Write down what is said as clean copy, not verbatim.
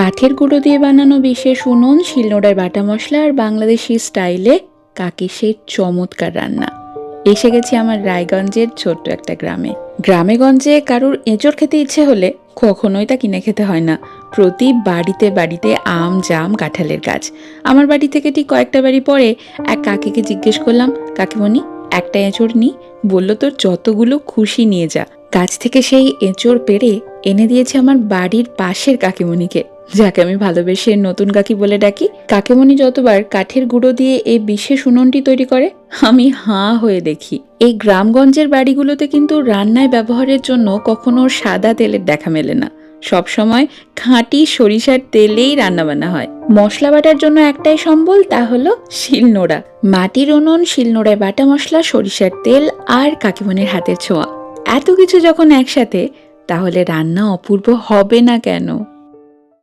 কাঠের গুঁড়ো দিয়ে বানানো বিশেষ উনুন, শিলনোড়ায় বাটা মশলা আর বাংলাদেশি স্টাইলে কাকির সেই চমৎকার রান্না। এসে গেছি আমার রায়গঞ্জের ছোট্ট একটা গ্রামে। গ্রামেগঞ্জে কারুর এঁচড় খেতে ইচ্ছে হলে কখনোই তা কিনে খেতে হয় না। প্রতি বাড়িতে বাড়িতে আম, জাম, কাঁঠালের গাছ। আমার বাড়ি থেকে ঠিক কয়েকটা বাড়ি পরে এক কাকিকে জিজ্ঞেস করলাম, কাকিমণি একটা এঁচড় নি? বলল, তোর যতগুলো খুশি নিয়ে যা। গাছ থেকে সেই এঁচড় পেড়ে এনে দিয়েছে আমার বাড়ির পাশের কাকিমণিকে, যাকে আমি ভালোবেসে নতুন কাকি বলে ডাকি। কাকিমণি যতবার কাঠের গুঁড়ো দিয়ে এই বিশেষ উনুনটি তৈরি করে, আমি হাঁ হয়ে দেখি। এই গ্রামগঞ্জের বাড়িগুলোতে কিন্তু রান্নায় ব্যবহারের জন্য কখনো সাদা তেলের দেখা মেলে না। সবসময় খাঁটি সরিষার তেলেই রান্নাবান্না হয়। মশলা বাটার জন্য একটাই সম্বল, তা হলো শিলনোড়া। মাটির উনুন, শিলনোড়ায় বাটা মশলা, সরিষার তেল আর কাকিমণির হাতের ছোঁয়া। এত কিছু যখন একসাথে, তাহলে রান্না অপূর্ব হবে না কেন?